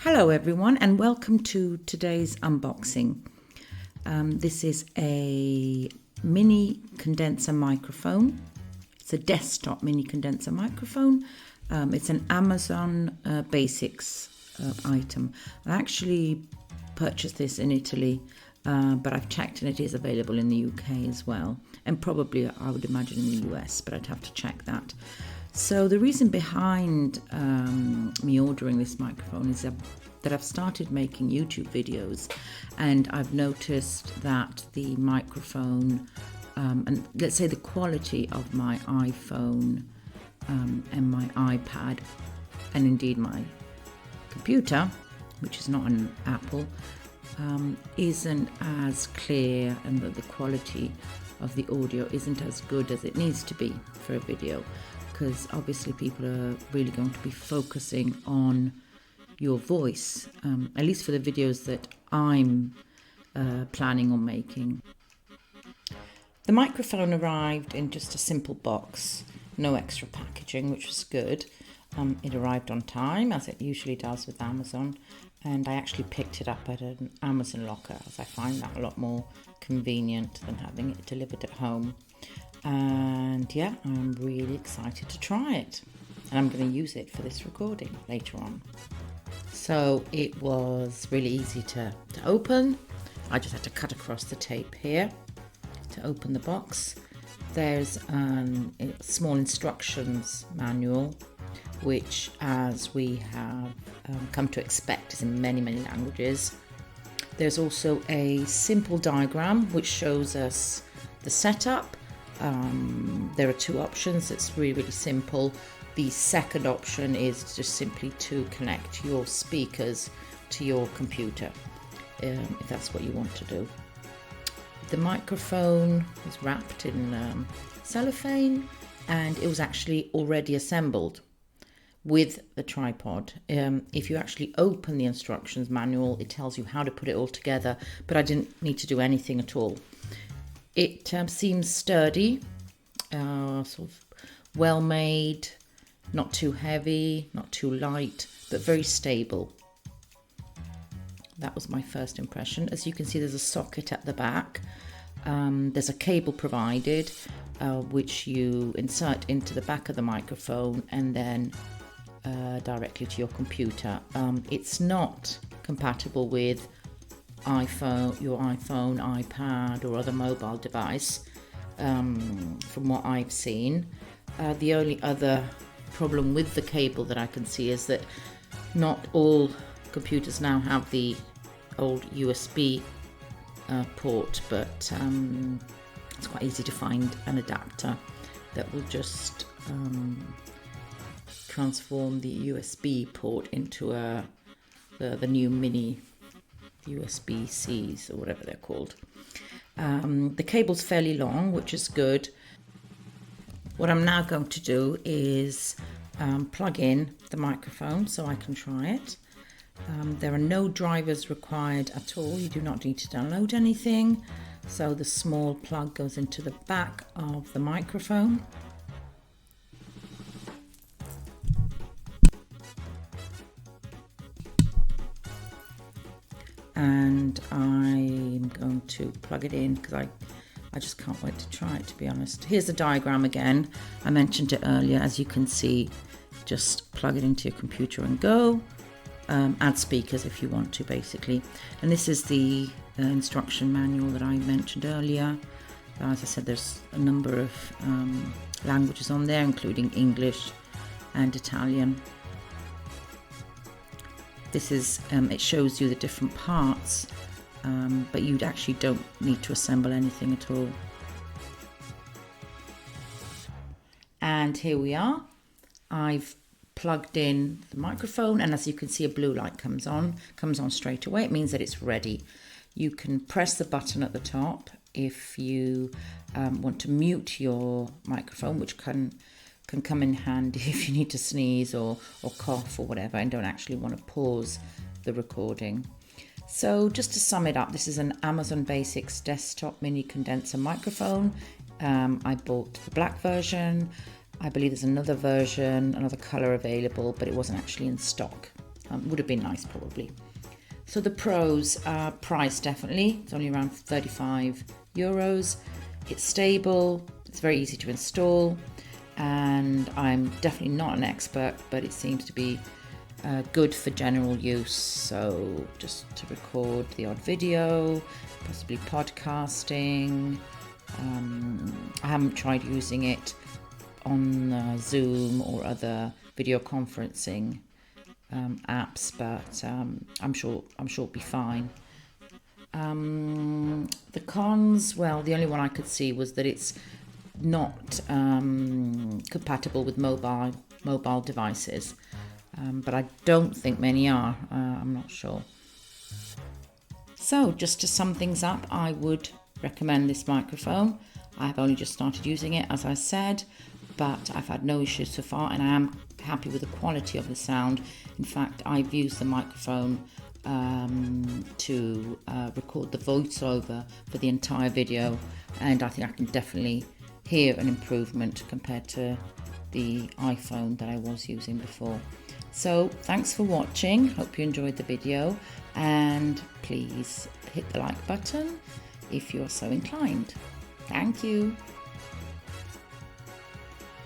Hello everyone and welcome to today's unboxing. This is a mini condenser microphone. It's a desktop mini condenser microphone. It's an Amazon Basics item. I actually purchased this in Italy, but I've checked and it is available in the UK as well, and probably I would imagine in the US, but I'd have to check that. So the reason behind me ordering this microphone is that I've started making YouTube videos, and I've noticed that the microphone and let's say the quality of my iPhone and my iPad and indeed my computer, which is not an Apple, isn't as clear, and that the quality of the audio isn't as good as it needs to be for a video, because obviously people are really going to be focusing on your voice, at least for the videos that I'm planning on making. The microphone arrived in just a simple box, no extra packaging, which was good. It arrived on time, as it usually does with Amazon, and I actually picked it up at an Amazon locker, as I find that a lot more convenient than having it delivered at home. And yeah, I'm really excited to try it, and I'm going to use it for this recording later on. So it was really easy to open. I just had to cut across the tape here to open the box. There's a small instructions manual, which, as we have come to expect, is in many languages. There's also a simple diagram which shows us the setup. There are two options. It's really simple. The second option is just simply to connect your speakers to your computer, if that's what you want to do. The microphone was wrapped in cellophane, and it was actually already assembled with the tripod. If you actually open the instructions manual, it tells you how to put it all together, but I didn't need to do anything at all. It seems sturdy, sort of well made, not too heavy, not too light, but very stable. That was my first impression. As you can see, there's a socket at the back. There's a cable provided, which you insert into the back of the microphone and then directly to your computer. It's not compatible with your iPhone, iPad, or other mobile device, from what I've seen. The only other problem with the cable that I can see is that not all computers now have the old USB port, but it's quite easy to find an adapter that will just transform the USB port into the new mini USB-Cs, or whatever they're called. The cable's fairly long, which is good. What I'm now going to do is plug in the microphone so I can try it. There are no drivers required at all. You do not need to download anything. So the small plug goes into the back of the microphone. And I'm going to plug it in because I just can't wait to try it, to be honest. Here's the diagram again. I mentioned it earlier. As you can see, just plug it into your computer and go. Add speakers if you want to, basically. And this is the instruction manual that I mentioned earlier. As I said, there's a number of languages on there, including English and Italian. This is, it shows you the different parts, but you actually don't need to assemble anything at all. And here we are. I've plugged in the microphone, and as you can see, a blue light comes on straight away. It means that it's ready. You can press the button at the top if you want to mute your microphone, which can come in handy if you need to sneeze or cough or whatever and don't actually want to pause the recording. So just to sum it up, this is an Amazon Basics desktop mini condenser microphone. I bought the black version. I believe there's another version, another color available, but it wasn't actually in stock. Would have been nice probably. So the pros are price, definitely. It's only around €35. It's stable, it's very easy to install, and I'm definitely not an expert, but it seems to be good for general use. So just to record the odd video, possibly podcasting. I haven't tried using it on Zoom or other video conferencing apps, but I'm sure it'll be fine. The cons, well, the only one I could see was that it's not compatible with mobile devices, but I don't think many are. I'm not sure. So just to sum things up, I would recommend this microphone. I've only just started using it, as I said, but I've had no issues so far, and I am happy with the quality of the sound. In fact, I've used the microphone to record the voiceover for the entire video, and I think I can definitely hear an improvement compared to the iPhone that I was using before. So thanks for watching, hope you enjoyed the video, and please hit the like button if you're so inclined. Thank you.